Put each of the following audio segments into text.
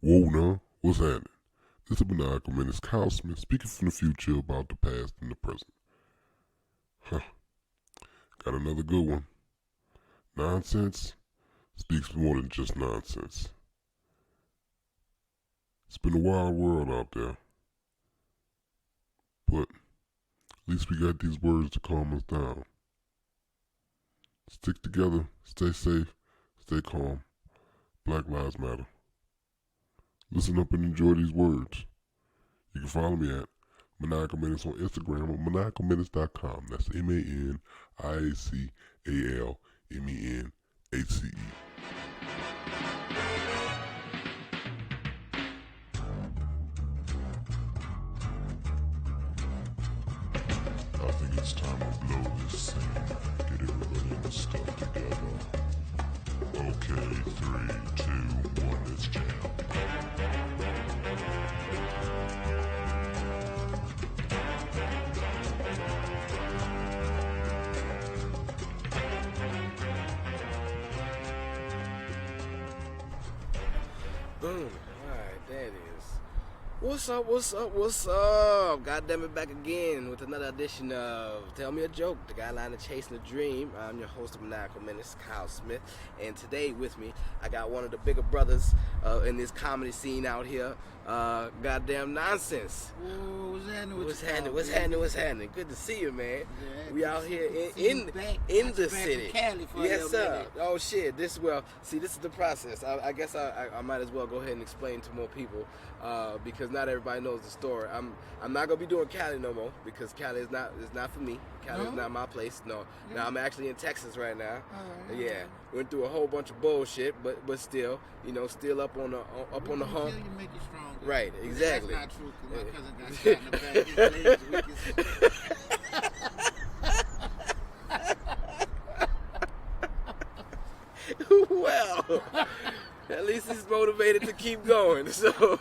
Whoa now, what's happening? This is Maniacal, Menace, speaking from the future about the past and the present. Huh, got another good one. Nonsense speaks more than just nonsense. It's been a wild world out there, but at least we got these words to calm us down. Stick together, stay safe, stay calm. Black Lives Matter. Listen up and enjoy these words. You can follow me at Maniacal Menace on Instagram or maniacalmenace.com. That's MANIACALMENACE. I think it's time to blow this scene. Get everybody in the stuff together. Okay, 3, 2, 1, let's jam. Boom. Alright, that is. What's up? God damn it, back again with another edition of Tell Me a Joke, the guideline of chasing a dream. I'm your host of Maniacal Menace, Kyle Smith, and today with me, I got one of the bigger brothers in this comedy scene out here, goddamn Noncents. Whoa, What's happening? Good to see you, man. Yeah, We out here in the city. Cali for Yes, sir. minute. Oh shit. This is the process. I guess I might as well go ahead and explain to more people because not everybody knows the story. I'm not gonna be doing Cali no more because Cali is not for me. Cali is not my place. No. Yeah. Now I'm actually in Texas right now. Alright. Yeah. Went through a whole bunch of bullshit, but still, still up on the hump. You make it stronger. Right, exactly. That's not true, because my cousin got shot in the back. His legs weak as Well, at least he's motivated to keep going. So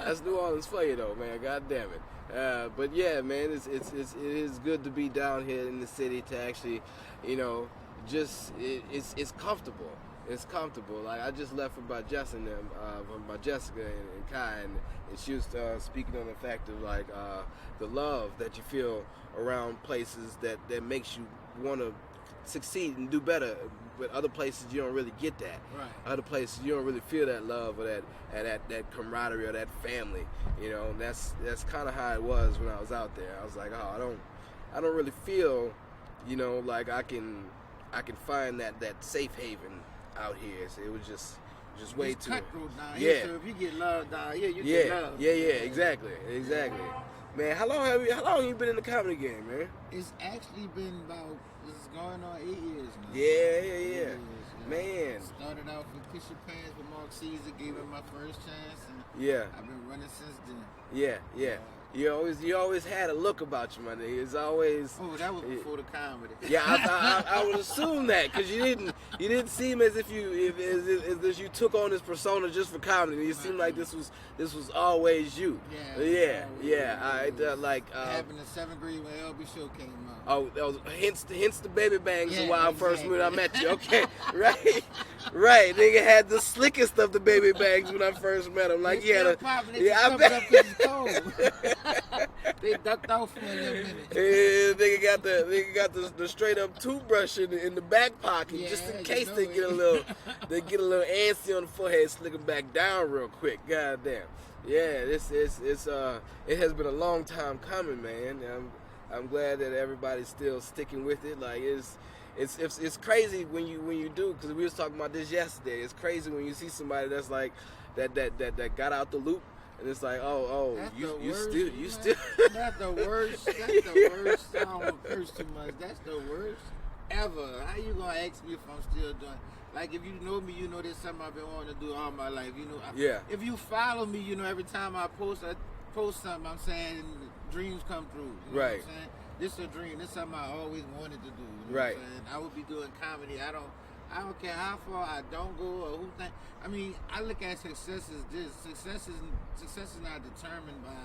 that's New Orleans for you, though, man. God damn it. But yeah, man, it is good to be down here in the city to actually, it's comfortable. It's comfortable. Like I just left from Jessica and Kai, and she was speaking on the fact of like the love that you feel around places that makes you want to succeed and do better. But other places you don't really get that. Right. Other places you don't really feel that love or that camaraderie or that family. That's kind of how it was when I was out there. I was like, oh, I don't really feel, like I can find that safe haven out here. So it was just way it's too cutthroat down yeah. here, so if you get love down here, you get love. Yeah, exactly. Man, how long have you been in the comedy game, man? It's actually been this is going on 8 years now. Yeah. 8 years, Man. Started out with Kiss Your Pants with Mark Caesar, gave him my first chance, and Yeah. I've been running since then. Yeah. You always had a look about you, my nigga. It's always. Oh, that was before the comedy. Yeah, I would assume that because you didn't seem as if you took on this persona just for comedy. You seemed like this was always you. Yeah. Happened in 7th grade when LB Show came out. Oh, that was hence the baby bangs Yeah, while first exactly. when I met you. Okay, right. Nigga had the slickest of the baby bangs when I first met him. Like They he had still a popping, they yeah, just I covered bet. up 'cause it's cold. They ducked off for a little minute. Yeah, nigga got the straight up toothbrush in the back pocket just in Yeah, case you they know get a it. little antsy on the forehead, slick them back down real quick. God damn. Yeah, it has been a long time coming, man. I'm glad that everybody's still sticking with it. Like it's crazy when you do, because we was talking about this yesterday. It's crazy when you see somebody that's like that got out the loop. And it's like, That's you the worst, still That's the worst. That's the worst. I don't want to curse too much. That's the worst ever. How you gonna ask me if I'm still doing? Like if you know me, you know there's something I've been wanting to do all my life. Yeah. If you follow me, every time I post something, I'm saying dreams come true. You know Right. what I'm saying? This is a dream. This is something I always wanted to do. You know Right. What I'm saying? I would be doing comedy. I I don't care how far I don't go or who think. I mean, I look at success as this. Success is not determined by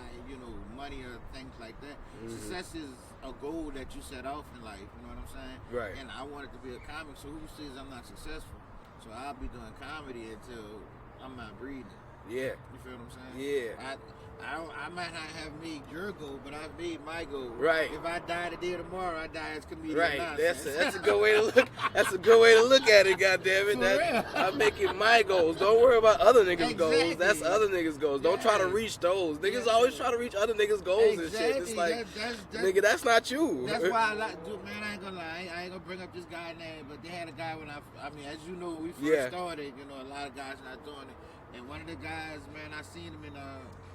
money or things like that. Success is a goal that you set off in life. You know what I'm saying? Right. And I wanted to be a comic. So who says I'm not successful? So I'll be doing comedy until I'm not breathing. Yeah. You feel what I'm saying? Yeah. I might not have made your goal, but I've made my goal. Right. If I die today or tomorrow, I die as comedian. Right. Nonsense. That's a good way to look. That's a good way to look at it. Goddamn it. For real. I'm making my goals. Don't worry about other niggas' goals. Exactly. That's other niggas' goals. Don't try to reach those. Niggas always try to reach other niggas' goals and shit. It's like, nigga, that's not you. That's why I like, dude, man. I ain't gonna lie. I ain't gonna bring up this guy's name, but they had a guy when I mean, as you know, when we first started, a lot of guys not doing it. And one of the guys, man, I seen him in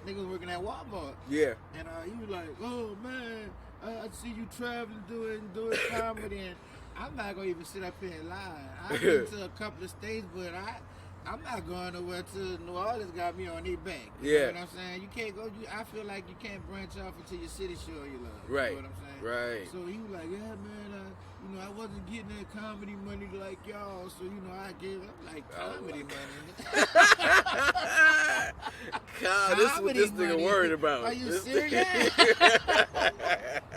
niggas working at Walmart. Yeah. And he was like, oh man, I see you traveling doing comedy, and I'm not gonna even sit up here and lie. I've been to a couple of states, but I'm not going nowhere to New Orleans. Got me on their back. You know what I'm saying? You can't go. I feel like you can't branch off until your city show you love. Right. You know what I'm saying? Right. So he was like, yeah, man. I wasn't getting that comedy money like y'all, so I gave up like comedy money. God, this is what this nigga worried about. Are you serious?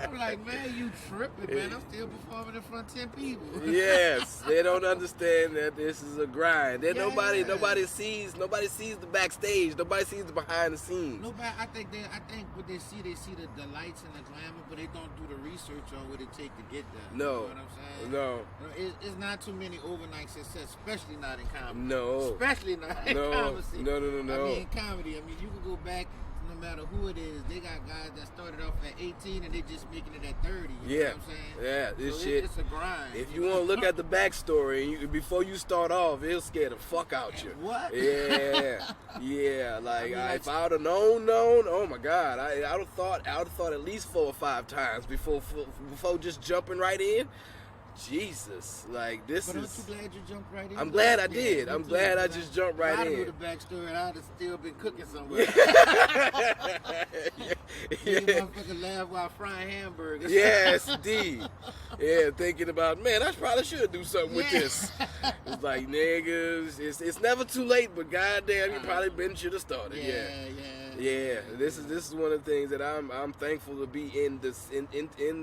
I'm like, man, you tripping, man. I'm still performing in front of 10 people. Yes, they don't understand that this is a grind. Nobody sees the backstage. Nobody sees the behind the scenes. Nobody. I think what they see the lights and the glamour, but they don't do the research on what it takes to get there. No. You know what I'm saying? No. It's not too many overnight success, especially not in comedy. No. Especially not in comedy. No. I mean, in comedy, you can go back, no matter who it is. They got guys that started off at 18 and they just making it at 30. You know what I'm saying? Yeah, this so shit. It's a grind. If you want to look at the backstory, before you start off, it'll scare the fuck out you. What? Yeah, yeah. Like, if I would have known, oh my God, I would have thought at least 4 or 5 times before just jumping right in. Jesus, like this but is. Aren't you glad you jumped right in? I'm glad I did. I'm glad I just jumped right in. I knew the backstory, and I'd have still been cooking somewhere. You motherfucker laugh while frying hamburgers. Yes, indeed. Yeah, thinking about, man, I probably should do something with this. It's like, niggas, it's never too late, but goddamn, you probably should have started. Yeah. This is one of the things that I'm thankful to be in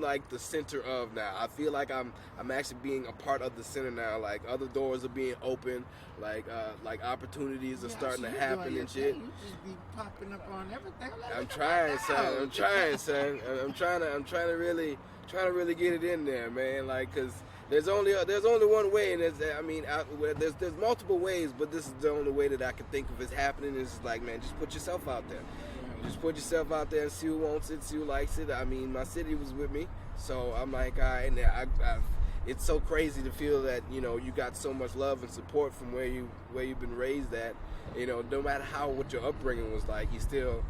like the center of now. I feel like I'm actually being a part of the center now. Like other doors are being opened, like opportunities are starting to happen and shit. You just be popping up on everything. I'm trying, son. I'm trying to really get it in there, man. Like, cause there's only one way, and there's multiple ways, but this is the only way that I can think of it happening. Is like, man, just put yourself out there. Just put yourself out there and see who wants it, see who likes it. I mean, my city was with me, so I'm like, all right, and it's so crazy to feel that you got so much love and support from where you've been raised at. No matter what your upbringing was like, you still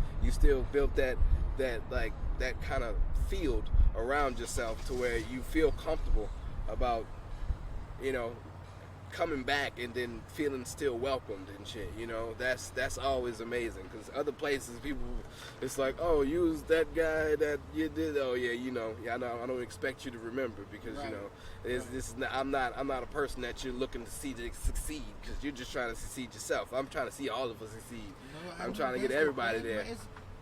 built that kind of field around yourself to where you feel comfortable about coming back and then feeling still welcomed and shit. That's always amazing, because other places people, it's like, oh, you was that guy that you did, oh yeah, I don't expect you to remember, because I'm not a person that you're looking to see to succeed, because you're just trying to succeed yourself. I'm trying to see all of us succeed. I'm trying to get everybody there.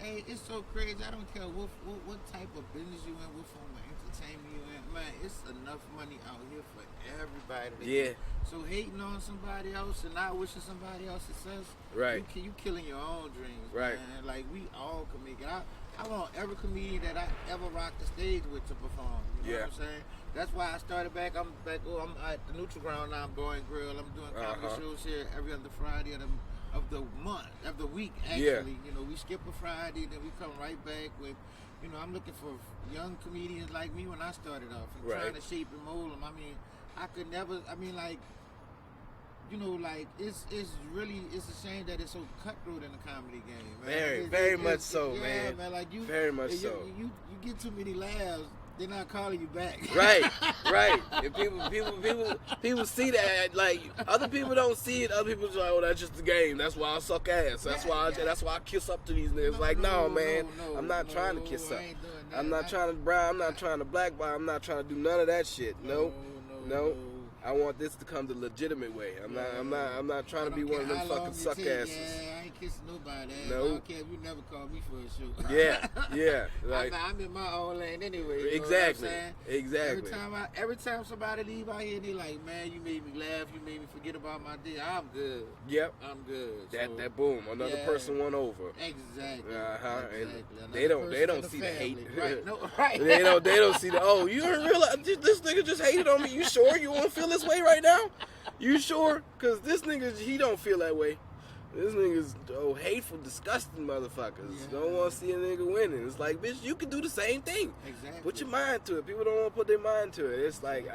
It's so crazy. I don't care what type of business you in, what form of entertainment you in. Man, it's enough money out here for everybody. Yeah. So hating on somebody else and not wishing somebody else success, right? You killing your own dreams, right? Man. Like, we all can make it. I want every comedian that I ever rocked the stage with to perform. You know what I'm saying? That's why I started back. I'm at the Neutral Ground now. I'm Boy and Grill. I'm doing comedy shows here every other Friday of the month, of the week, actually. We skip a Friday, then we come right back with, I'm looking for young comedians like me when I started off, and trying to shape and mold them. I mean, I could never, it's a shame that it's so cutthroat in the comedy game, man. Very much so, man. Man, like very much so. You get too many laughs, they're not calling you back. Right. And people see that. Like, other people don't see it. Other people just like, oh, that's just the game. That's why I suck ass. That's why I kiss up to these niggas. No, man. I'm not trying to kiss up. I'm not trying to brown. I'm not trying to blackball. I'm not trying to do none of that shit. No. I want this to come the legitimate way. I'm not trying to be one of them fucking suck asses. Yeah, I ain't kissing nobody. No. I don't care if you never call me for a shoot. Yeah. Like, I'm in my own lane anyway. You exactly. Know what I'm saying? Exactly. Every time somebody leave out here, they like, man, you made me laugh. You made me forget about my day. I'm good. Yep. I'm good. That boom. Another person won over. Exactly. Exactly. And they don't see the hate. Right. No, right. They don't see the, oh, you didn't realize this nigga just hated on me. You sure you want to feel this way right now? You sure? Because this nigga, he don't feel that way. This nigga's hateful, disgusting motherfuckers. Yeah. Don't want to see a nigga winning. It's like, bitch, you can do the same thing. Exactly. Put your mind to it. People don't want to put their mind to it. It's like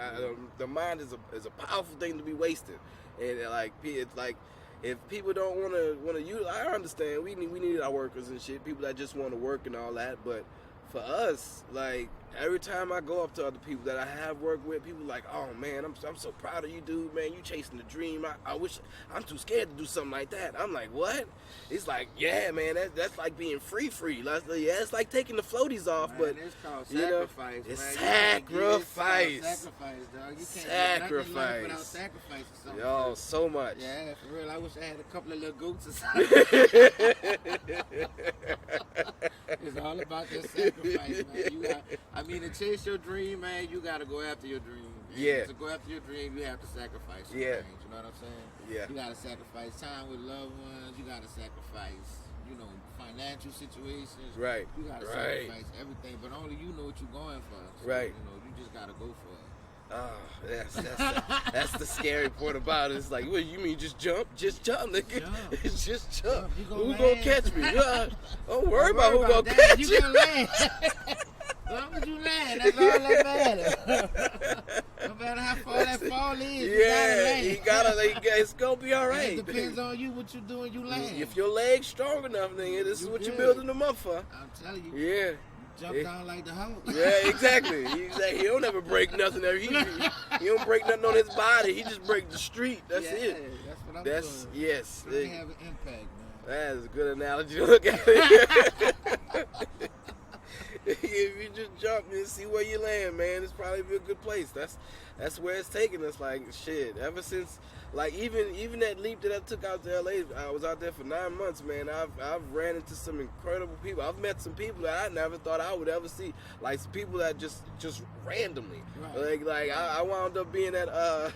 the mind is a powerful thing to be wasted. And like it's like if people don't want to use, I understand. We need our workers and shit. People that just want to work and all that. But for us, like, every time I go up to other people that I have worked with, people like, oh man, I'm so proud of you, dude, man. You chasing the dream. I wish, I'm too scared to do something like that. I'm like, what? It's like, yeah, man, that's like being free. It's like taking the floaties off, man, but it's called you know, sacrifice. it's man. sacrifice. Sacrifice, dog. You can't Sacrifice. do nothing without sacrifice or something. Yo, so much. Yeah, for real. I wish I had a couple of little goats or something. It's all about that sacrifice, man. To chase your dream, man, you gotta go after your dream. Man. Yeah. To go after your dream, you have to sacrifice some Yeah. things. You know what I'm saying? Yeah. You gotta sacrifice time with loved ones. You gotta sacrifice, financial situations. Right. You gotta sacrifice everything, but only you know what you're going for. So, Right. You just gotta go for it. Oh, that's the scary part about it. It's like, what you mean, just jump? Just jump, nigga. Jump. Just jump. Who gonna catch me? Don't worry about who gonna catch you. you. Gonna land. As long as you land, that's all that matters. No matter how far that fall is, you gotta land. It's gonna be all right. And it depends on you, what you doing, you land. If your leg's strong enough, nigga, this is what you're building them up for. I'm telling you. Yeah. Jump down like the Hulk. Yeah, exactly. He don't ever break nothing. He don't break nothing on his body. He just break the street. That's it. That's what I'm doing. Yes. They have an impact, man. That is a good analogy to look at it. If you just jump and see where you land, man, it's probably be a good place. That's where it's taking us. Like, shit, ever since, like, even that leap that I took out to LA, I was out there for 9 months, man. I've ran into some incredible people. I've met some people that I never thought I would ever see. Like, some people that just randomly. Right. Like I wound up being at I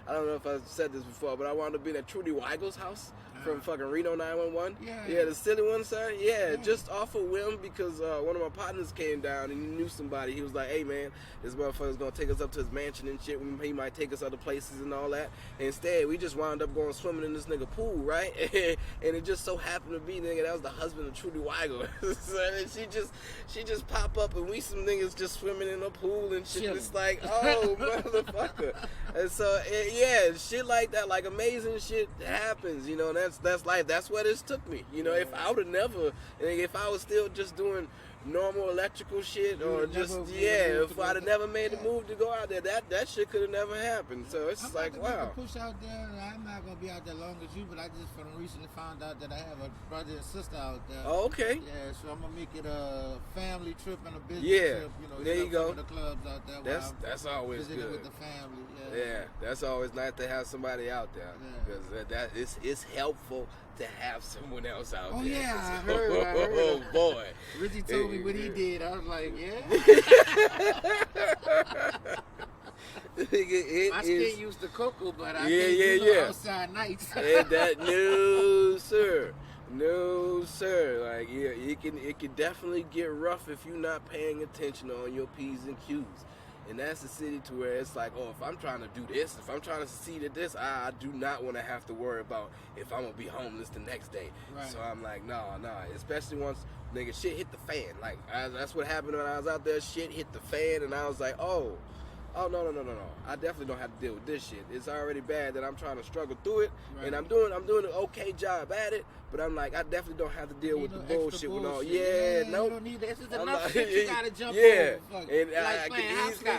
don't know if I said this before, but I wound up being at Trudy Weigel's house. From fucking Reno 911. Yeah, the silly one, son. Yeah, just off a whim because one of my partners came down and he knew somebody. He was like, hey, man, this motherfucker's going to take us up to his mansion and shit. He might take us other places and all that. And instead, we just wound up going swimming in this nigga pool, right? And it just so happened to be, nigga, that was the husband of Trudy Weigel. And she just pop up and we some niggas just swimming in a pool and shit. It's like, oh, motherfucker. And so, shit like that, like amazing shit happens, and that's life. That's where this took me. If I would have never, if I was still just doing normal electrical shit or just, if I'd have never made the move to go out there, that shit could have never happened. So it's like, wow. Push out there. I'm not going to be out there long as you, but I just recently found out that I have a brother and sister out there. Oh, okay. Yeah, so I'm going to make it a family trip and a business trip. There you go. Some of the clubs out there. That's always good. With the family. Yeah, that's always nice to have somebody out there because it's helpful to have someone else out there. Oh yeah, I heard. Oh boy, Richie told me what he did. I was like, yeah. My skin used to cocoa, but I can't do outside nights. No, sir. Like, it can definitely get rough if you're not paying attention on your P's and Q's. And that's the city to where it's like, oh, if I'm trying to do this, if I'm trying to succeed at this, I do not want to have to worry about if I'm going to be homeless the next day. Right. So I'm like, nah. Especially once, nigga, shit hit the fan. Like, that's what happened when I was out there. Shit hit the fan, and I was like, no. I definitely don't have to deal with this shit. It's already bad that I'm trying to struggle through it, and I'm doing an okay job at it. But I'm like, I definitely don't have to deal with the bullshit with all. Yeah, no. You don't need that. This is enough shit you gotta jump over. And I can easily,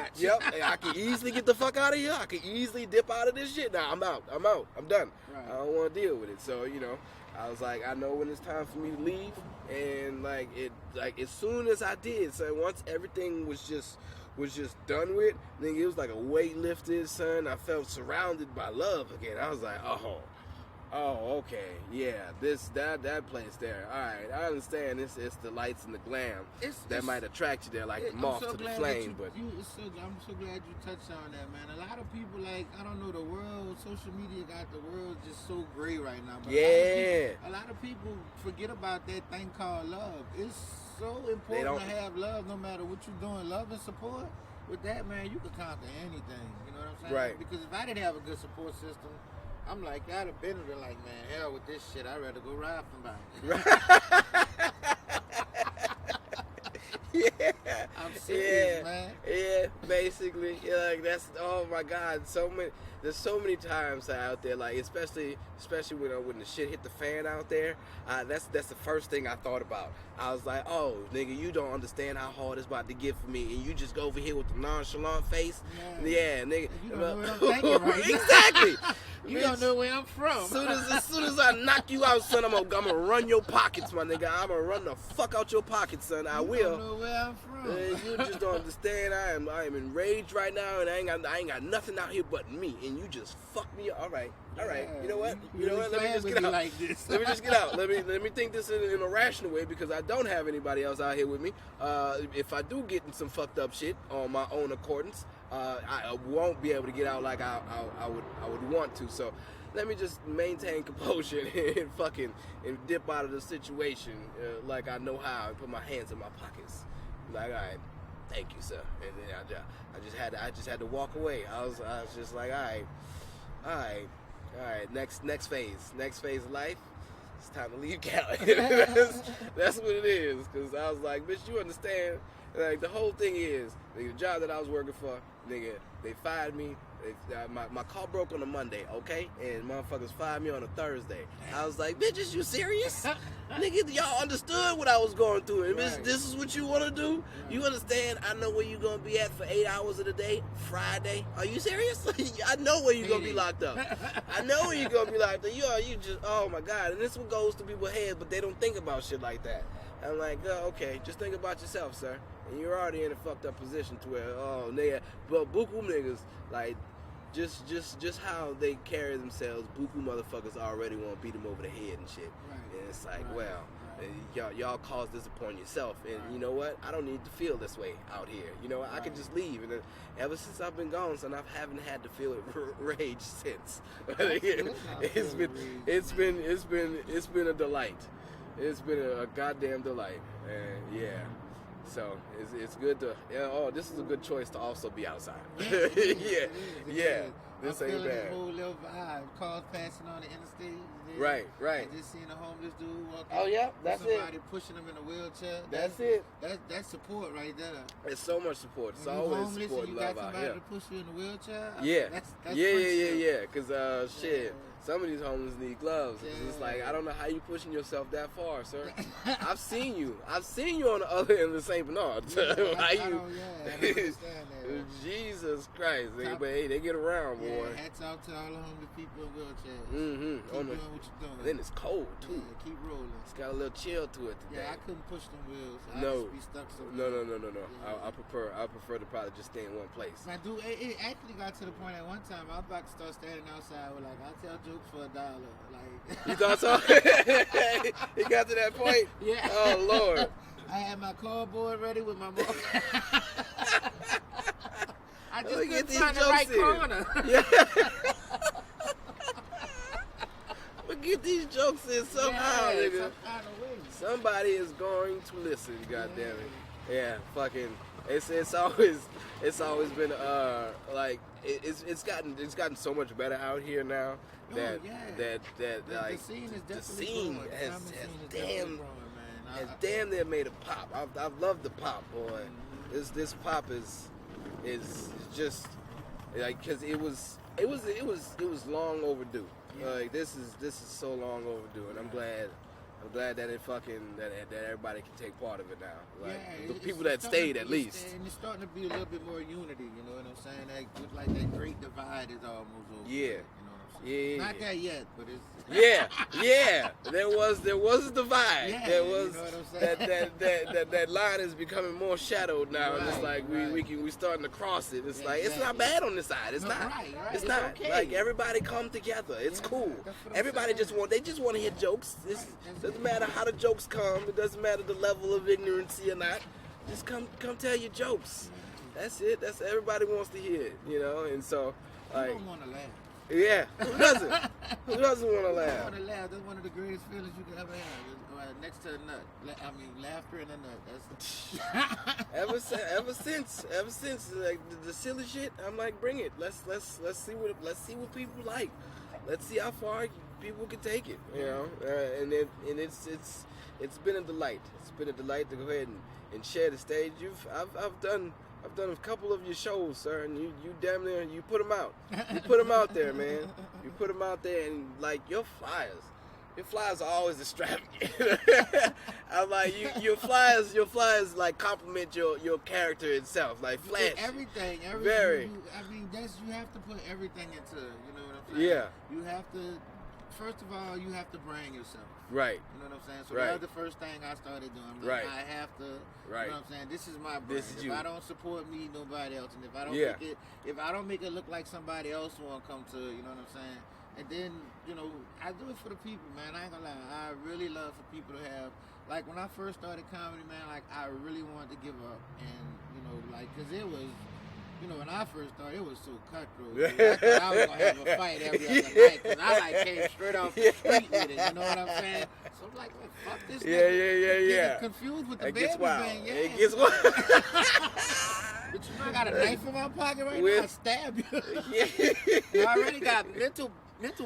I can easily get the fuck out of here. I can easily dip out of this shit. Nah, I'm out. I'm done. Right. I don't want to deal with it. So I was like, I know when it's time for me to leave, and as soon as I did, so once everything was was just done with, nigga, it was like a weight lifted, son. I felt surrounded by love again. I was like, oh, okay, yeah, that place there. All right, I understand. It's the lights and the glam that might attract you there, like the moth to the flame. I'm so glad you touched on that, man. A lot of people, like, I don't know, the world, social media got the world just so gray right now. But yeah, a lot of people forget about that thing called love. It's so important to have love, no matter what you're doing. Love and support. With that, man, you can conquer anything. You know what I'm saying? Right. Because if I didn't have a good support system, I'm like, I'd have been like, man, hell with this shit. I'd rather go ride somebody. Yeah. I'm serious, man. Yeah, basically. Yeah, like that's, oh my God, there's so many times out there, like especially when the shit hit the fan out there. That's the first thing I thought about. I was like, oh nigga, you don't understand how hard it's about to get for me, and you just go over here with the nonchalant face. Yeah, nigga. You don't know what I'm thinking right now. Exactly. You don't know where I'm from. As soon as I knock you out, son, I'm gonna run your pockets, my nigga. I'm gonna run the fuck out your pockets, son. I will. You don't know where I'm from. You just don't understand. I am enraged right now, and I ain't got nothing out here but me, and you just fucked me up. All right. You know what? Let me just get out. Like this. Let me just get out. Let me think this in a rational way, because I don't have anybody else out here with me. If I do get in some fucked up shit on my own accordance, I won't be able to get out like I would want to. So let me just maintain composure and dip out of the situation like I know how, and put my hands in my pockets. Like, all right, thank you, sir. And then I just had to walk away. I was just like, all right. Next phase of life. It's time to leave Cali. that's what it is. Cause I was like, bitch, you understand? Like, the whole thing is, the job that I was working for, nigga, they fired me. My car broke on a Monday, okay? And motherfuckers fired me on a Thursday. I was like, bitch, is you serious? Nigga, y'all understood what I was going through. And this is what you want to do? You understand? I know where you going to be at for 8 hours of the day, Friday. Are you serious? I know where you going to be locked up. I know where you going to be locked up. You just, oh my God. And this one goes to people's heads, but they don't think about shit like that. I'm like, okay, just think about yourself, sir. And you're already in a fucked up position to where, oh, nigga, but buku niggas, like, just how they carry themselves, buku motherfuckers already want to beat them over the head and shit. Right. And it's like, y'all caused this upon yourself. And you know what? I don't need to feel this way out here. You know, I can just leave. And ever since I've been gone, son, I haven't had to feel rage since. It's been a delight. It's been a goddamn delight. And yeah. So it's good to, this is a good choice to also be outside. Yeah. This ain't bad. The whole little vibe. Cars passing on the interstate. Right. I just seen a homeless dude walking. Oh yeah, that's somebody pushing him in a wheelchair. That's it. That's support right there. It's so much support. It's when always homeless support and and love you got out somebody here. to push you in a wheelchair. Yeah. Cause shit. Some of these homeless need gloves. Yeah. It's like, I don't know how you pushing yourself that far, sir. I've seen you on the other end of St. Bernard. I don't understand that. Jesus Christ. But hey, they get around, boy. Hats off to all the homeless people in wheelchairs. Mm-hmm. Keep doing what you're doing. Then it's cold, too. Yeah, keep rolling. It's got a little chill to it today. Yeah, I couldn't push them wheels. No. I'd just be stuck No. Yeah. I prefer to probably just stay in one place. Now, dude, it actually got to the point at one time I was about to start standing outside with, like, I tell jokes for $1. Like, you thought so? It got to that point? Yeah. Oh, Lord. I had my cardboard ready with my mom. I just get couldn't these find the jokes right in. corner. Yeah. But get these jokes in somehow, nigga. Some kind of way. Somebody is going to listen, goddammit. Yeah, fucking. It's always been like it's gotten so much better out here now that the scene is definitely growing. has damn near made a pop. I've loved the pop, boy. This pop is just like, cause it was long overdue. Like this is so long overdue, and I'm glad that that everybody can take part of it now. Like the people that stayed at least. And it's starting to be a little bit more unity. You know what I'm saying? That great divide is almost over. Yeah. You know what I'm Yeah. Not that yet, but it's. Yeah. There was a divide. Yeah, there was you know what I'm saying? that line is becoming more shadowed now, and it's Right, like we starting to cross it. It's Yeah, like it's not bad on this side. It's No, not. right. It's It's not. okay. Like everybody come together. It's Yeah, cool. that's what I'm Everybody saying. they just want to hear jokes. It That's doesn't it. matter how the jokes come. It doesn't matter the level of ignorancy or not. Just come tell your jokes. That's it. That's everybody wants to hear it, you know. And so, You like, don't want to laugh. yeah, who doesn't? Who doesn't want to You laugh? want to laugh. That's one of the greatest feelings you can ever have. It's, next to a nut. Laughter and a nut. That's Ever since like the silly shit, I'm like, bring it. Let's see what people like. Let's see how far people can take it. You know, and it's been a delight. It's been a delight to go ahead and share the stage. I've done a couple of your shows, sir, and you damn near you put them out. You put them out there, man. You put them out there, and like your flyers are always extravagant. I'm like your flyers like compliment your character itself, like flash. Everything. Very. You have to put everything into. You know what I'm saying? Yeah. You have to. First of all, you have to brand yourself. Right. You know what I'm saying? So Right. that was the first thing I started doing. Like, Right. I have to. Right. You know what I'm saying? This is my brand. This is if you. I don't support me, nobody else. And if I don't make it look like somebody else want to come to, you know what I'm saying? And then, you know, I do it for the people, man. I ain't gonna lie. I really love for people to have, like, when I first started comedy, man, like, I really wanted to give up. And, you know, like, because it was, you know, when I first started, it was so cutthroat. Dude. I thought I was going to have a fight every other night because I, like, came straight off the street with it. You know what I'm saying? So I'm like, well, fuck this nigga. Yeah. Confused with the It baby gets wild. bang. Yeah. It gets wild. But you know, I got a knife in my pocket right With- now. I stab you. Yeah. I already got mental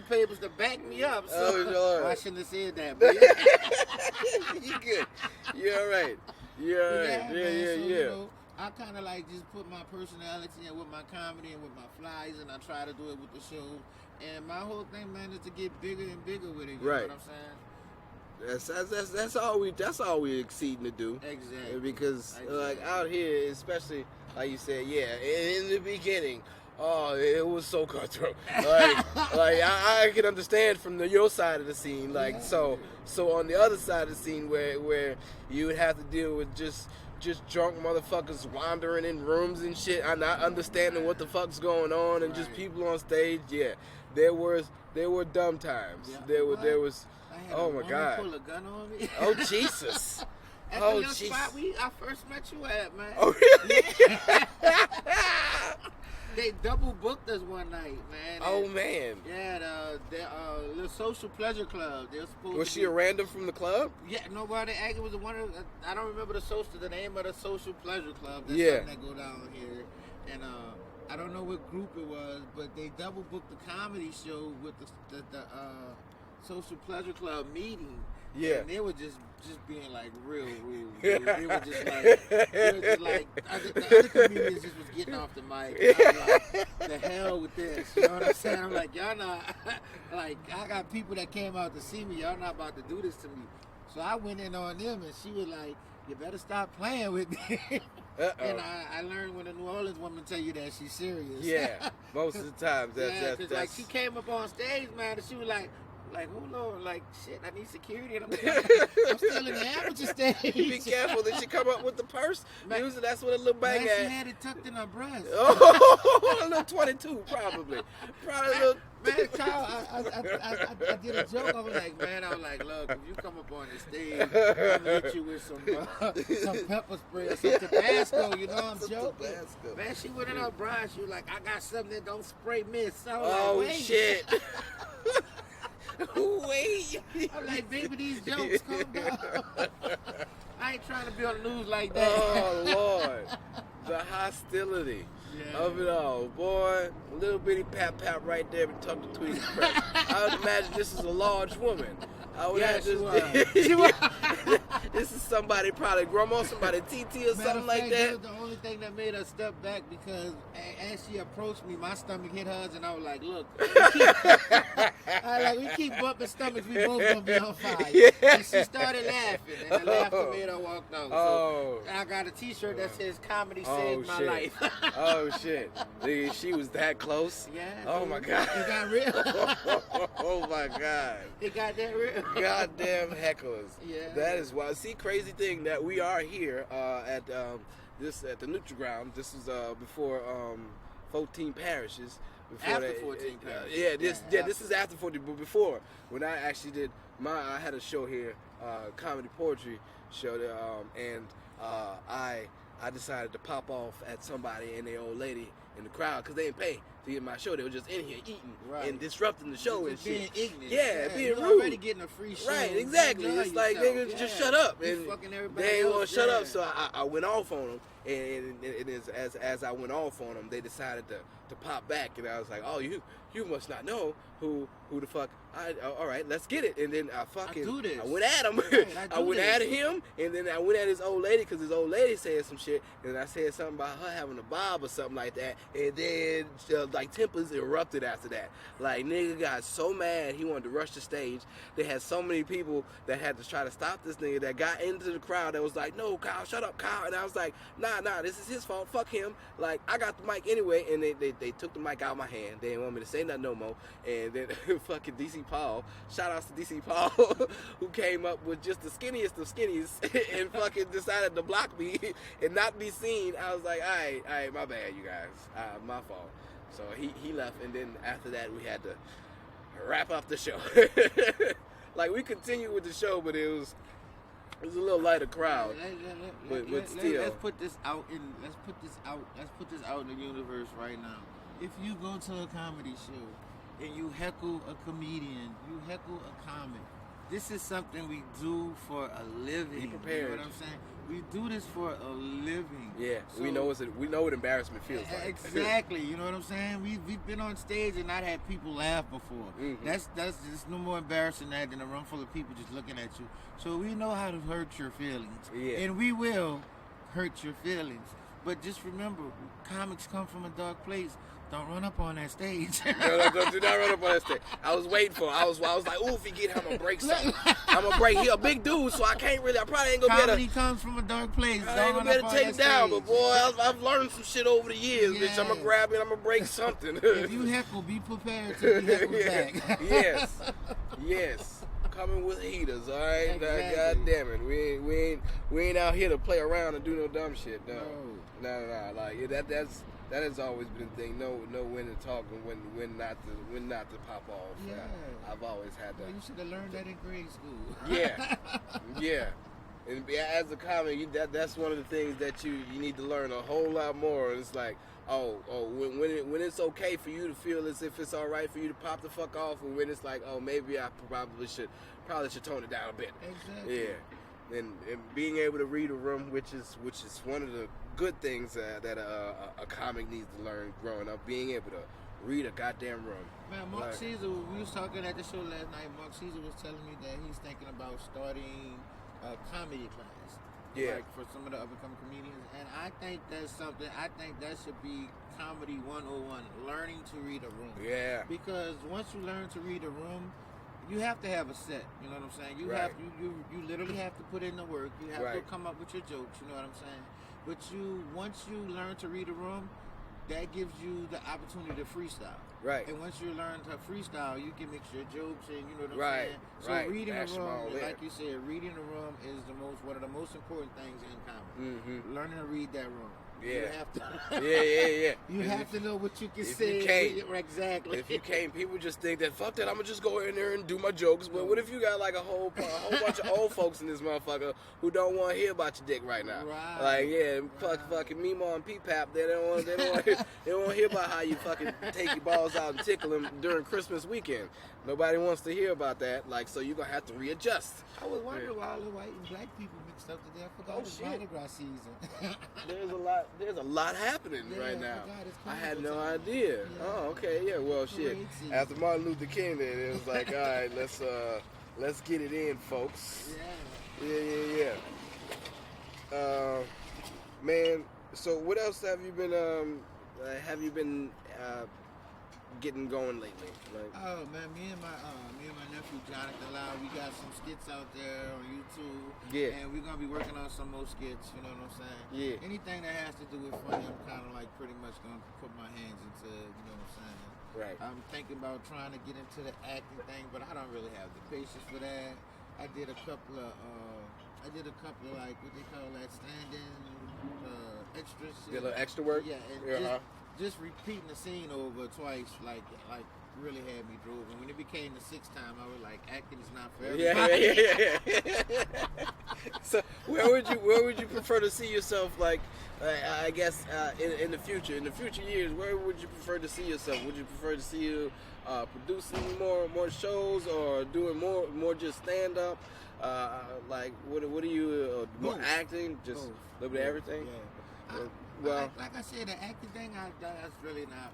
papers to back me up. So Oh, Lord. I shouldn't have said that. But yeah. You good. You're all right. You're all right. man, so, Yeah. You know, I kind of like just put my personality in with my comedy and with my flies, and I try to do it with the show. And my whole thing, man, is to get bigger and bigger with it. You Right. know what I'm saying? That's all we exceeding to do. Exactly. Because Exactly. like out here, especially like you said, yeah, in the beginning, oh, it was so cutthroat. Like I can understand from your side of the scene. Like Yeah. so on the other side of the scene where you would have to deal with just drunk motherfuckers wandering in rooms and shit and not understanding what the fuck's going on and just Right. people on stage. Yeah, there were dumb times. Yeah. There What? was. I had Oh a my woman God. pull a gun on me. Oh Jesus. At Oh, the little jeez. spot I first met you at, man. Oh really? They double booked us one night, man. Oh And, man. yeah, the little social pleasure club. They were supposed Was to she be, a random from the club? Yeah, nobody. It was one of. I don't remember the name of the social pleasure club. That's Yeah. something that go down here, and I don't know what group it was, but they double booked the comedy show with the social pleasure club meeting. Yeah. And they were just being like real rude. Dude. They were just like the other comedians just was getting off the mic. And I was like, the hell with this. You know what I'm saying? I'm like, y'all not like I got people that came out to see me. Y'all not about to do this to me. So I went in on them and she was like, you better stop playing with me. And I learned when a New Orleans woman tell you that she's serious. Yeah. Most of the times that's like she came up on stage, man, and she was like, hold on, like, shit, I need security. And I'm like, I'm still in the amateur stage. Be careful. Did she come up with the purse? Man, Usually that's what a little bang man, she at. had it tucked in her breast. Oh, a little 22 probably. Probably a little. Man, Kyle, I did a joke. I was like, look, if you come up on the stage, I'm gonna hit you with some pepper spray or some Tabasco, you know I'm Some joking. Tabasco. Man, she went in her bra, she was like, I got something that don't spray mist. I was Oh like, wait. shit. Wait. I'm like, baby, these jokes, calm down. I ain't trying to be on the news like that. Oh Lord. The hostility of it all. Boy, a little bitty pat right there and tuck the tweezers press. I would imagine this is a large woman. I would Yeah, have she this. was. This is somebody, probably grandma, somebody TT or something like that. was the only thing that made her step back because as she approached me, my stomach hit hers, and I was like, look, we keep bumping stomachs, we both gonna be on fire. Yeah. And she started laughing, and the laughter made her walk out. Oh. So I got a T-shirt that says "Comedy Oh, saved my shit. life." Oh shit! Nigga, she was that close. Yeah. Oh dude. my god. It got real. Oh my god. It got that real. Goddamn hecklers. Yeah. That is wild. See, crazy thing that we are here at the Neutral Ground. This was before 14 parishes. Before After 14 parishes. This is after 14. But before, when I actually did I had a show here, comedy poetry show there, and I decided to pop off at somebody and their old lady in the crowd because they didn't pay to get my show. They were just in here eating and disrupting the show and being shit. ignorant. Yeah, being you're rude. Already getting a free show. Right, exactly. Enjoy It's like yourself. niggas just shut up, You and fucking everybody they ain't want else, to shut yeah. up. So I went off on them, and it is as I went off on them, they decided to pop back, and I was like, oh, you must not know who the fuck. All right, let's get it. And then I do this. went at him. Right, I went this. at him, and then I went at his old lady because his old lady said some shit, and I said something about her having a bob or something like that, and then like tempers erupted after that. Like nigga got so mad he wanted to rush the stage. They had so many people that had to try to stop this nigga that got into the crowd that was like, no, Kyle, shut up, Kyle. And I was like, nah, this is his fault. Fuck him. Like I got the mic anyway, and they took the mic out of my hand. They didn't want me to say nothing no more. And then fucking DC Paul, shout outs to DC Paul, who came up with just the skinniest of skinnies and fucking decided to block me and not be seen. I was like, all right, my bad, you guys, my fault. So he left, and then after that we had to wrap up the show. Like we continued with the show, but it was a little lighter crowd. But still, let's put this out in the universe right now. If you go to a comedy show and you heckle a comedian, you heckle a comic, this is something we do for a living. Be prepared. You know what I'm saying? We do this for a living. Yeah, So- we know what embarrassment feels like. Exactly, you know what I'm saying? We've been on stage and not had people laugh before. Mm-hmm. That's just no more embarrassing that than a room full of people just looking at you. So we know how to hurt your feelings, Yeah. and we will hurt your feelings. But just remember, comics come from a dark place. Don't run up on that stage. No, do not run up on that stage. I was waiting for it. I was like, ooh, if he get him, I'm gonna break something. I'm gonna break. He a big dude, so I probably ain't gonna be Comedy able to. comes from a dark place. I ain't Don't gonna run be up able on to take that it down, stage. but boy, I've learned some shit over the years, bitch. I'm gonna Yeah. grab it, I'm gonna break something. If you heckle, be prepared to be heckled back. Yes. Coming with heaters, all right. Exactly. God damn it, we ain't out here to play around and do no dumb shit. No. Like that has always been a thing. Know when to talk and when not to pop off. Yeah. I've always had Well, that. you should have learned that in grade school. Yeah. And as a comic, that's one of the things that you need to learn a whole lot more. It's like, when it's okay for you to feel as if it's all right for you to pop the fuck off, and when it's like, oh, maybe I probably should tone it down a bit. Exactly. Yeah. And being able to read a room, which is one of the good things that a comic needs to learn growing up, being able to read a goddamn room. Man, Mark Caesar, we was talking at the show last night. Mark Caesar was telling me that he's thinking about starting a comedy class. Yeah. Like for some of the up-and-coming comedians. And I think that's something, I think that should be Comedy 101, learning to read a room. Yeah. Because once you learn to read a room, you have to have a set. You know what I'm saying? You Right. have you literally have to put in the work. You have to Right. come up with your jokes. You know what I'm saying? But once you learn to read a room, that gives you the opportunity to freestyle. Right. And once you learn to freestyle, you can mix your jokes and you know what I'm Right, saying? So right. reading Bash a 'em room, all in. like you said, reading a room is one of the most important things in comedy. Mm-hmm. Learning to read that room. Yeah. You have to. Yeah. You have to know what you can if say. you can't- Exactly. If you can't, people just think that fuck that, I'm gonna just go in there and do my jokes. But what if you got like a whole bunch of old folks in this motherfucker who don't want to hear about your dick right now? Right. Like fucking Mimo and P-Pap, they don't want to hear about how you fucking take your balls out and tickle them during Christmas weekend. Nobody wants to hear about that. Like, so you're gonna have to readjust. I was wondering why all the white and black people mixed up today. I forgot it's shit. Mardi Gras season. There's a lot happening Yeah, right I now. forgot it's I had carnival no time. idea. Yeah. Oh, okay, yeah. Well, shit. Parade season. After Martin Luther King, then it was like, all right, let's get it in, folks. Yeah. Yeah. Man, so what else have you been getting going lately? Like, Oh man, me and my nephew Jonathan Lau, we got some skits out there on YouTube. Yeah. And we're gonna be working on some more skits. You know what I'm saying? Yeah. Anything that has to do with funny, I'm kind of like pretty much gonna put my hands into. You know what I'm saying? right. I'm thinking about trying to get into the acting thing, but I don't really have the patience for that. I did a couple of like what they call that stand-in extras. Did a little extra work? Yeah, and just repeating the scene over twice, like really had me drove. And when it became the sixth time, I was like, acting is not for everybody. Yeah. So where would you prefer to see yourself? Like, I guess in the future years, where would you prefer to see yourself? Would you prefer to see you producing more shows, or doing more just stand up? Like, what are you more Both. acting? Just Both. a little bit of everything. Yeah. Well, like I said, the acting thing, that's really not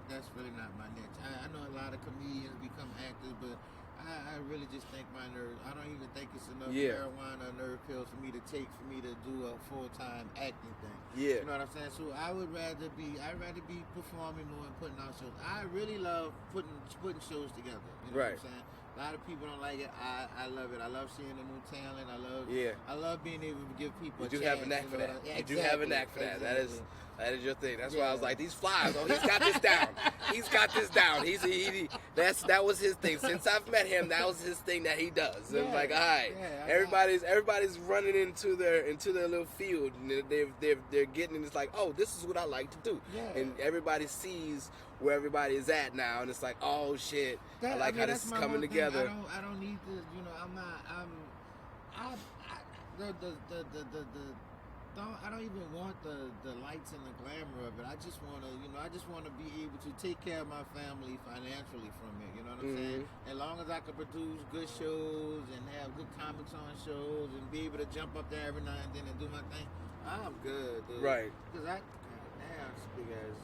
my niche. I know a lot of comedians become actors, but I really just think my nerves. I don't even think it's enough marijuana or nerve pills for me to take for me to do a full-time acting thing. Yeah. You know what I'm saying? So I'd rather be performing more and putting out shows. I really love putting shows together. You know what I'm saying? A lot of people don't like it. I love it. I love seeing the new talent. I love being able to give people a chance. You do have a knack for that. Yeah, You do have a knack for that. Exactly. That is your thing. That's why I was like, these flies. Oh, he's got this down. He's got this down. That was his thing. Since I've met him, that was his thing that he does. And like, all right, everybody's running into their little field, and they're getting. And it's like, oh, this is what I like to do. Yeah. And everybody sees where everybody is at now, and it's like, oh shit, I like how this is coming together. I don't need to. You know, I don't even want the lights and the glamour of it. I just want to be able to take care of my family financially from it. You know what I'm saying? As long as I can produce good shows and have good comics on shows and be able to jump up there every now and then and do my thing, I'm good, dude. Right. Because it's a big ass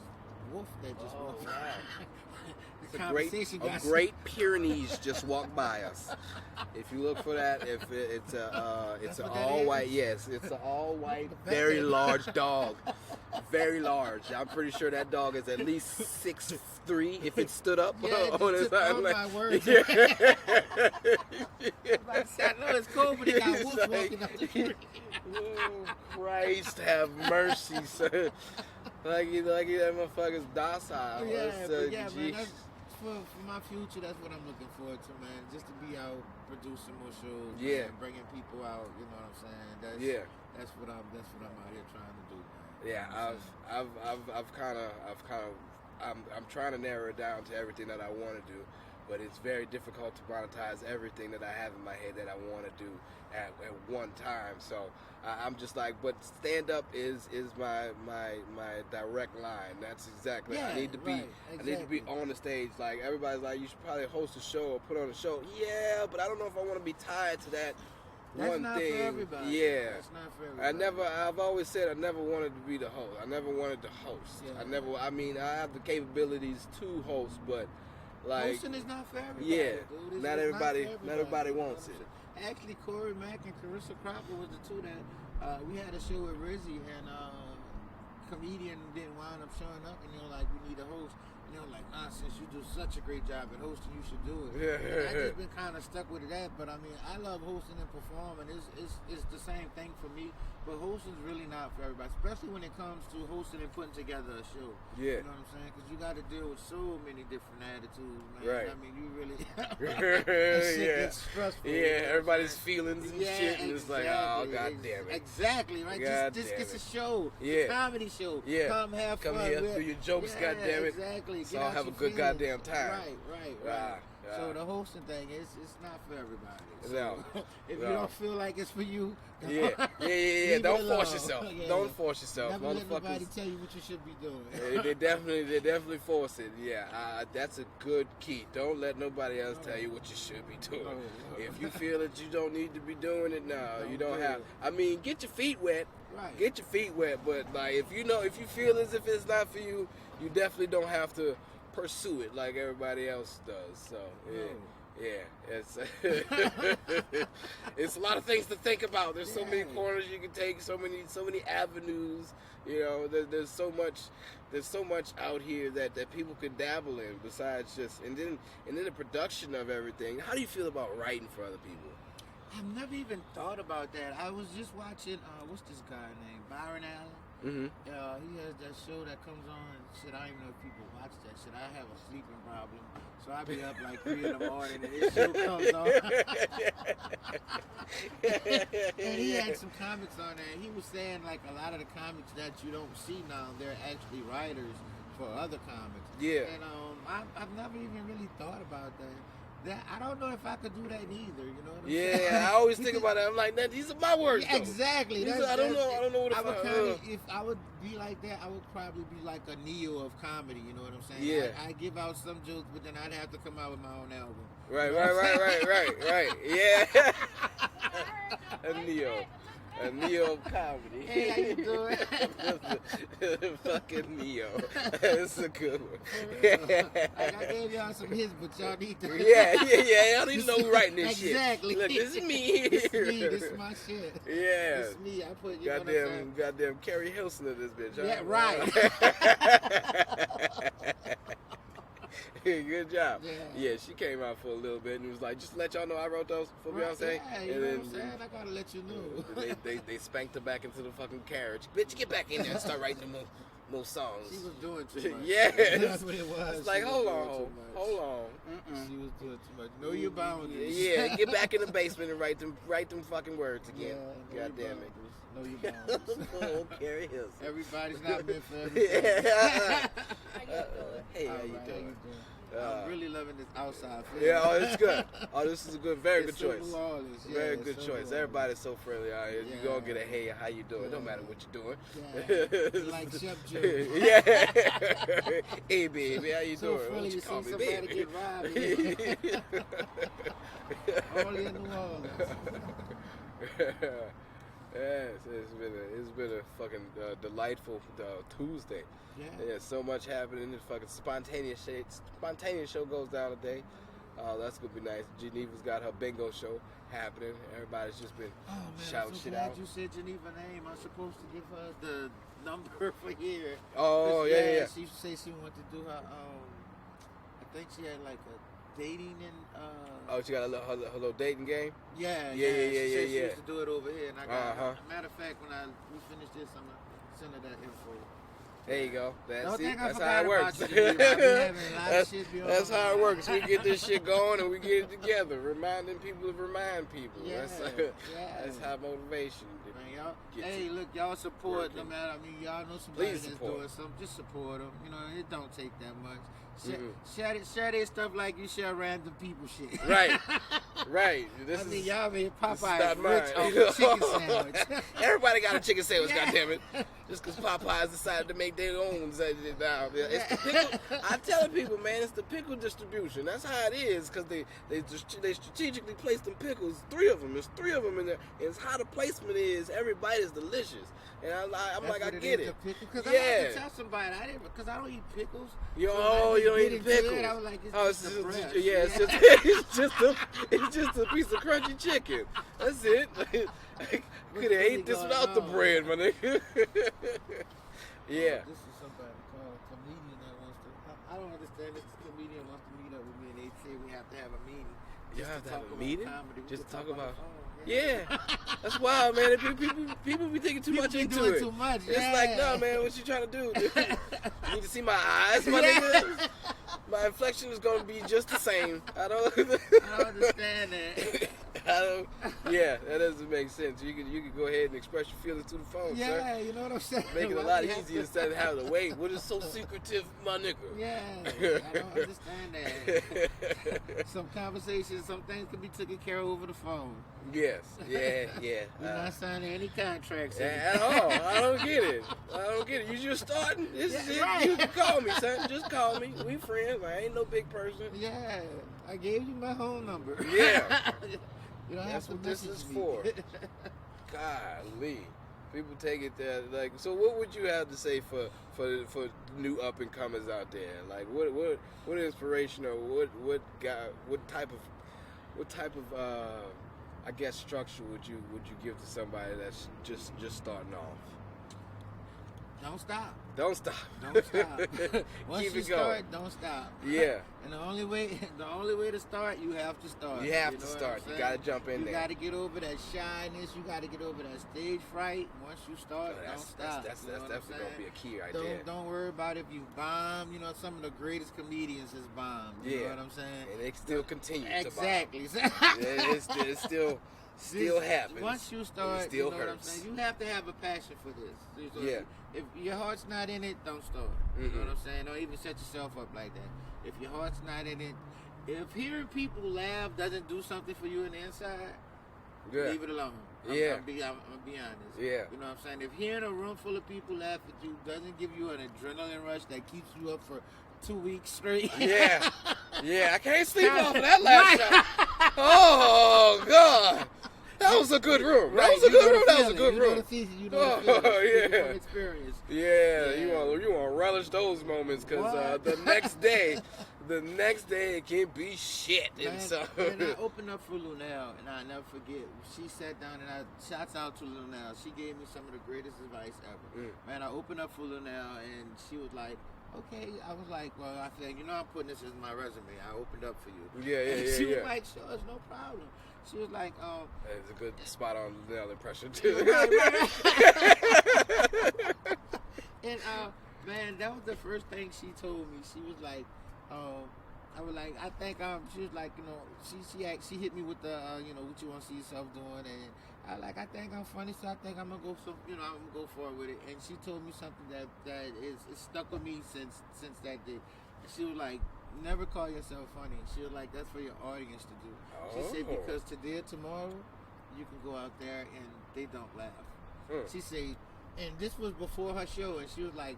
wolf that just walked by. A great Pyrenees just walked by us. If you look for that, it's an all white. Yes, it's an all white, very large dog. Very large. I'm pretty sure that dog is at least 6'3" if it stood up on his hind leg. My words. I know it's cold, but he got wolf walking up the street. Oh, Christ have mercy, sir. Like that motherfucker's docile. Man, for my future, that's what I'm looking forward to, man. Just to be out producing more shows, man, bringing people out. You know what I'm saying? That's what I'm out here trying to do, man. Yeah, I'm trying to narrow it down to everything that I want to do, but it's very difficult to monetize everything that I have in my head that I want to do at one time. So I'm just like, but stand up is my direct line. That's exactly. I need to be. I need to be on the stage. Like, everybody's like, you should probably host a show or put on a show. Yeah, but I don't know if I want to be tied to that. That's one not thing. For everybody. Yeah. That's not for everybody. I've always said I never wanted to be the host. I never wanted to host. Yeah. I have the capabilities to host, but like, hosting is not for everybody. Yeah. Dude. Not everybody wants it. Actually, Corey Mack and Carissa Cropper was the two that we had a show with Rizzy, and comedian didn't wind up showing up, and they were like, we need a host. And they were like, Noncents, you do such a great job at hosting, you should do it. And I just been kind of stuck with that, but I mean, I love hosting and performing. It's the same thing for me, but hosting's really not for everybody, especially when it comes to hosting and putting together a show. Yeah. You know what I'm saying? Because you got to deal with so many different attitudes, man. Right. I mean, you really... that shit gets stressful. Yeah, everybody's feelings and shit, and exactly. it's like, oh, god damn it. Exactly, right? Just get a show. Yeah. A comedy show. Yeah. Come have fun. Come here, do your jokes, god damn it. Exactly. So I'll have a good goddamn time. Right. So the hosting thing, it's not for everybody. So No. if you don't feel like it's for you, yeah. Don't force yourself. Yeah. Don't force yourself. Never let nobody Motherfuckers. tell you what you should be doing. They definitely force it. Yeah, that's a good key. Don't let nobody else tell you what you should be doing. If you feel that you don't need to be doing it, no, you don't have. I mean, get your feet wet. Right. Get your feet wet, but like, if you feel as if it's not for you, you definitely don't have to pursue it like everybody else does. So yeah, It's it's a lot of things to think about. There's so many corners you can take, so many avenues. You know, there's so much out here that people can dabble in besides just and then the production of everything. How do you feel about writing for other people? I've never even thought about that. I was just watching what's this guy named Byron Allen. Mm-hmm. He has that show that comes on. Shit, I don't even know if people watch that shit. I have a sleeping problem, so I be up like 3 in the morning and this show comes on. And he had some comics on there. And he was saying like a lot of the comics that you don't see now, they're actually writers for other comics. Yeah. And I've never even really thought about that. I don't know if I could do that either. You know what I'm saying? Yeah, I always think about that. I'm like, these are my words. Yeah, exactly. I don't know what if I would be like that, I would probably be like a Neo of comedy. You know what I'm saying? Yeah. I give out some jokes, but then I'd have to come out with my own album. Right. Yeah. A Neo of comedy. Hey, how you doing? Fucking Neo. That's a good one. I gave y'all some hits, but y'all need to. Yeah. Y'all need to know who's writing this shit. Exactly. Look, this is me. This is my shit. Yeah. This is me. I put you goddamn Carrie Hilson in this bitch. Yeah, right. Good job. Yeah, she came out for a little bit and was like, just to let y'all know I wrote those for Beyonce. Yeah, you know what I'm saying? I gotta let you know. They spanked her back into the fucking carriage. Bitch, get back in there and start writing more songs. She was doing too much. Yeah. That's what it was. It's like, hold on. She was doing too much. Know your boundaries. Yeah, get back in the basement and write them fucking words again. Yeah, God damn it. Know your boundaries. Oh, Carrie Hilson. Everybody's not meant for everything. Hey, how you doing? I'm really loving this outside feel. Yeah, it's good. This is a very good choice. Very good choice. Flawless. Everybody's so friendly out here. You gonna get a hey, how you doing? It don't matter what you're doing. Yeah. Like Chef Joe. Yeah. Hey, baby, how you doing? Friendly to see call me somebody baby? get robbed. Only in New Orleans. Yes, it's been a fucking delightful Tuesday. Yeah, so much happening. This fucking spontaneous show goes down today. That's gonna be nice. Geneva's got her bingo show happening. Everybody's just been shouting shit out. I'm so glad you said Geneva's name. I'm supposed to give her the number for here. Oh yeah. She said she wanted to do her. I think she had like a dating and. She got her little dating game. Yeah. She used to do it over here, and I got. Matter of fact, when we finish this, I'm gonna send her that info. There you go. That's how it works. That's how it works. We get this shit going and we get it together, reminding people to remind people. Yeah, that's how motivation. Hey, look, y'all support no matter. I mean, y'all know somebody that's doing something. Just support them. You know, it don't take that much. Share their stuff like you share random people shit. Right. Y'all made Popeye rich off a chicken sandwich. Everybody got a chicken sandwich, goddammit. Just because Popeyes decided to make their own. Now, it's the pickle. I'm telling people, man, it's the pickle distribution. That's how it is, because they strategically placed them pickles. 3 of them. There's 3 of them in there. And it's how the placement is. Every bite is delicious. And I'm like, I get it. Because I have to tell somebody, because I don't eat pickles. You don't eat pickles. I was like, it's just a piece of crunchy chicken. That's it. Could have ate this without the bread, my nigga. Yeah. This is somebody called a comedian that wants to. I don't understand. This comedian wants to meet up with me, and they say we have to have a meeting. You have to have a meeting? Just to talk about. Yeah, that's wild, man. People be thinking too much into it. Too much. It's like, no, man. What you trying to do? You need to see my eyes, my nigga. My inflection is gonna be just the same. I don't understand that. Yeah, that doesn't make sense. You can go ahead and express your feelings through the phone, sir. Yeah, you know what I'm saying. Make it a lot easier instead of having to wait. What is so secretive, my nigga? Yeah, I don't understand that. Some conversations, some things can be taken care of over the phone. Yes, yeah. We're not signing any contracts. At all. I don't get it. You just starting. This is it. Right. You can call me, son. Just call me. We friends. I ain't no big person. Yeah, I gave you my home number. Yeah. You don't That's have to what this is me. for. Golly. People take it there. Like, so what would you have to say for new up and comers out there? Like, what inspiration or what type of what type of I guess structure would you give to somebody that's just starting off? Don't stop. Don't stop. Don't stop. Once Keep you it start, don't stop. Yeah. And the only way to start, you have to start. You have to start. You gotta jump in there. You gotta get over that shyness. You gotta get over that stage fright. Once you start, don't stop. That's definitely gonna be a key right there. Don't worry about if you bomb. You know, some of the greatest comedians has bombed. You know what I'm saying? And they still continue exactly. to bomb. It still happens. Once you start, it still you know hurts. what I'm saying? You have to have a passion for this. So yeah. If your heart's not in it, don't start. You know what I'm saying? Don't even set yourself up like that. If your heart's not in it, if hearing people laugh doesn't do something for you on the inside, leave it alone. I'm gonna be honest. Yeah. You know what I'm saying? If hearing a room full of people laugh at you doesn't give you an adrenaline rush that keeps you up for 2 weeks straight. Yeah. I can't sleep off of that last shot. Oh God. That was a good room. That was a good room. That was a good room. You know the feeling. Yeah. Experience. Yeah. You want to relish those moments because the next day it can be shit. Man, and I opened up for Lunel, and I never forget. She sat down, and shouts out to Lunel. She gave me some of the greatest advice ever. Man, I opened up for Lunel, and she was like, okay. I was like, well, I said, I'm putting this as my resume. I opened up for you. Yeah. She was like, sure, it's no problem. She was like, it's a good spot on Lunel impression too. Right. And man, that was the first thing she told me. She was like, I was like, I think she was like, she hit me with the what you want to see yourself doing, and I think I'm funny, so I think I'm gonna go I'm gonna go forward with it. And she told me something that is stuck with me since that day. And she was like, never call yourself funny. She was like, that's for your audience to do. She said, because today or tomorrow you can go out there and they don't laugh. She said, and this was before her show, and she was like,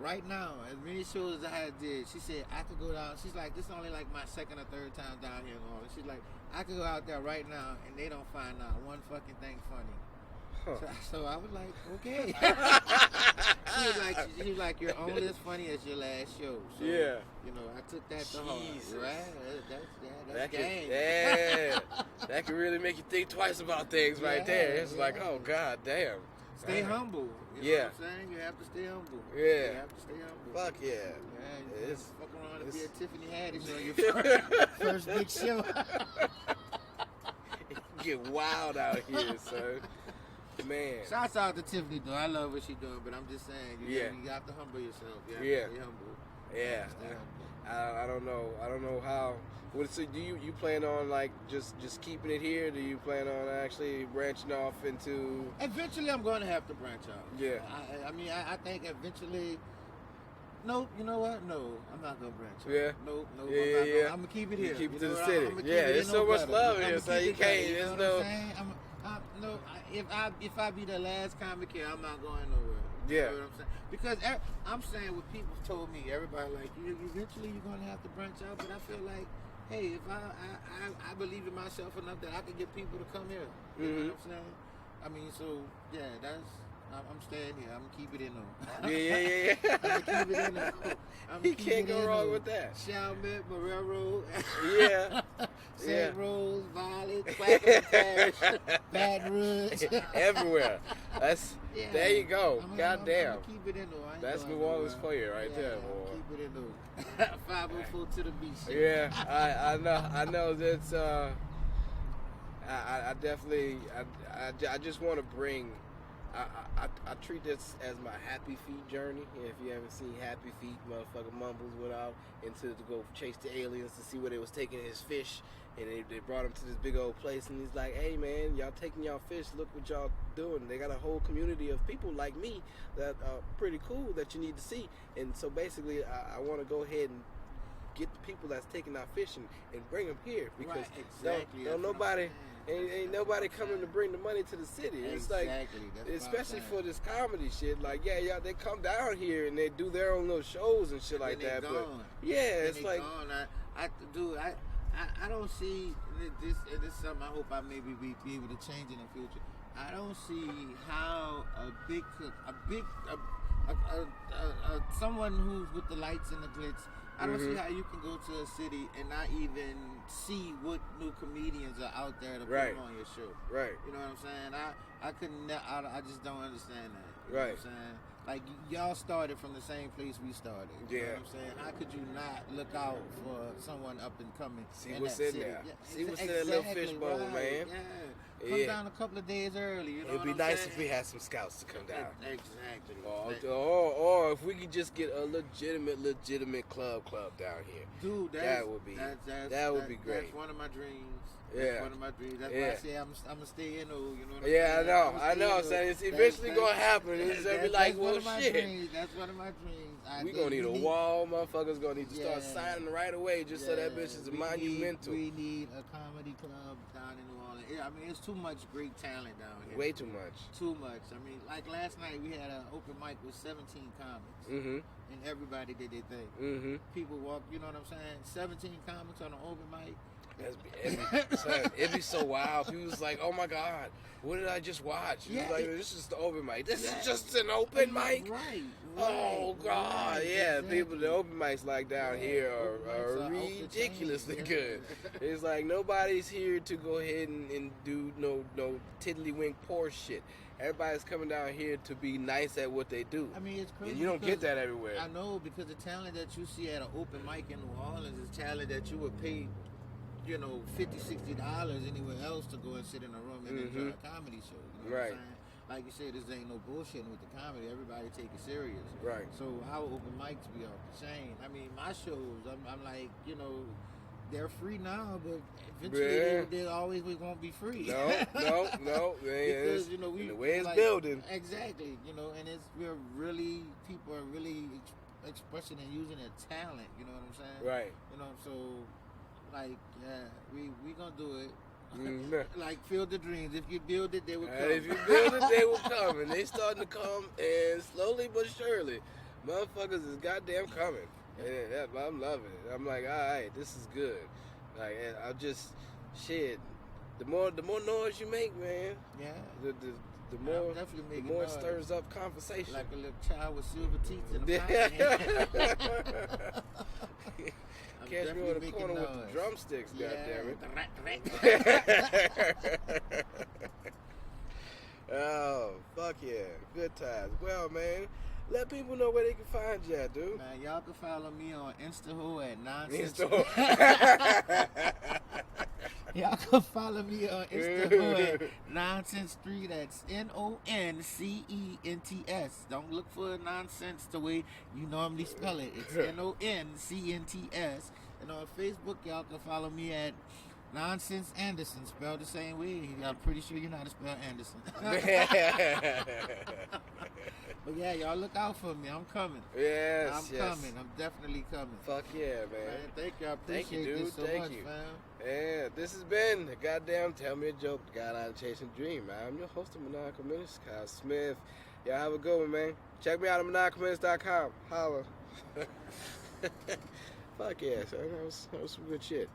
right now, as many shows as I did, she said, I could go down. She's like, this is only like my second or third time down here in Orlando. She's like, I could go out there right now and they don't find out one fucking thing funny. So I was like, okay. she was like, you're only as funny as your last show. So, I took that to heart. Right? That's game. Yeah. That can really make you think twice about things right there. It's like, oh, God damn. Stay humble. You know what I'm saying? You have to stay humble. Yeah. You have to stay humble. Fuck yeah. Man, you fuck around and be a Tiffany Haddish on your first big show. Get wild out here, son. Man. Shouts out to Tiffany, though. I love what she's doing, but I'm just saying, you have to humble yourself. You have to stay humble. Yeah. I don't know how. So do you plan on like just keeping it here? Do you plan on actually branching off into? Eventually, I'm going to have to branch out. Yeah. I think eventually. Nope. You know what? No, I'm not gonna branch out. Yeah. Nope. Yeah. I'm gonna keep it here. Keep it to the city. There's so much love here, so you can't. There's no. If I be the last comic here, I'm not going nowhere. You know what I'm saying? Because I'm saying what people told me. Everybody like, eventually you're going to have to branch out. But I feel like, hey, if I believe in myself enough that I can get people to come here. You know what I'm saying? I mean, so, I'm staying here. I'm going to keep it in though. Yeah. I'm going to keep it in though. You can't go wrong with that. Chalmette, Marrero. Yeah. St. Rose, Violet, Clackamas, Baton Rouge. Everywhere. There you go. Goddamn. I'm keep it in though. That's New Orleans for you right there, boy. Keep it in though. 504 to the beach. Yeah, I know that's I definitely I just want to bring I treat this as my Happy Feet journey. If you haven't seen Happy Feet, motherfucker Mumbles went out to go chase the aliens to see where they was taking his fish, and they brought him to this big old place, and he's like, hey man, y'all taking y'all fish, look what y'all doing. They got a whole community of people like me that are pretty cool that you need to see. And so basically I want to go ahead and get the people that's taking our fish and bring them here, because don't nobody ain't nobody coming to bring the money to the city. It's like, especially for this comedy shit, like they come down here and they do their own little shows and shit like that. But it's like I don't see this, and this is something I hope I maybe be able to change in the future. I don't see how someone who's with the lights and the glitz I don't see how you can go to a city and not even see what new comedians are out there to put Right. on your show. Right. You know what I'm saying? I couldn't. I just don't understand that. You know Right. what I'm saying? Like y'all started from the same place we started. You know Yeah. what I'm saying? How could you not look out for someone up and coming? See in what's that in city? there. Yeah, See what's in that little fishbowl, right, man. Yeah. Come Yeah. down a couple of days early. You know It'd be what I'm nice saying? if we had some scouts to come down. Exactly. Or if we could just get a legitimate club down here. Dude, that would be great. That's one of my dreams. Yeah. That's one of my dreams. That's why I say I'm gonna stay in. You know what I'm Yeah, saying? I know. Saying it's eventually gonna happen. It's gonna be like, well, shit. That's one of my dreams. We gonna need a wall, motherfuckers. Gonna need to start signing right away, just so that bitch is monumental. We need a comedy club down in New Orleans. Yeah, I mean, it's too much great talent down here. Way too much. Too much. I mean, like last night we had an open mic with 17 comics, and everybody did their thing. People walk. You know what I'm saying? 17 comics on an open mic. It'd be so wild. People was like, "Oh my God, what did I just watch?" Yeah, like, this is the open mic. This is just an open mic. Right. Oh God, yeah. Exactly. People, the open mics like down here are ridiculously good. It's like nobody's here to go ahead and do no tiddlywink poor shit. Everybody's coming down here to be nice at what they do. I mean, it's crazy. And you don't get that everywhere. I know, because the talent that you see at an open mic in New Orleans is talent that you would pay, $50, $60 anywhere else to go and sit in a room and enjoy a comedy show. You know what I'm saying? Like you said, this ain't no bullshitting with the comedy. Everybody take it serious. Right. So our open mics be off the chain. I mean, my shows, I'm like, they're free now, but eventually they always won't be free. No. Because the way it's building. Exactly. People are really expressing and using their talent. You know what I'm saying? Right. So we gonna do it. Like Field the Dreams. If you build it, they will come. If you build it, they will come, and they starting to come, and slowly but surely, motherfuckers is goddamn coming. And I'm loving it. I'm like, all right, this is good. Like, and I just the more noise you make, man. Yeah. The more it noise. stirs up conversation. Like a little child with silver teeth in a pocket. Catch me on the corner with the drumsticks, goddammit. Oh, fuck yeah. Good times. Well, man, let people know where they can find you at, dude. Man, y'all can follow me on Instaho at Noncents. Y'all can follow me on Instaho at Noncents 3. That's Noncents. Don't look for nonsense the way you normally spell it. It's Noncents. And on Facebook, y'all can follow me at Noncents Anderson, spelled the same way. I'm pretty sure you know how to spell Anderson. But yeah, y'all look out for me. I'm coming. Yes, I'm coming. I'm definitely coming. Fuck yeah, man. Thank you. I appreciate this so much, fam. Yeah, this has been the goddamn Tell Me a Joke, the Guideline Chasing Dream. I'm your host of Maniacal Menace, Kyle Smith. Y'all have a good one, man. Check me out at maniacalmenace.com. Holla. Fuck yeah, son. That was some good shit.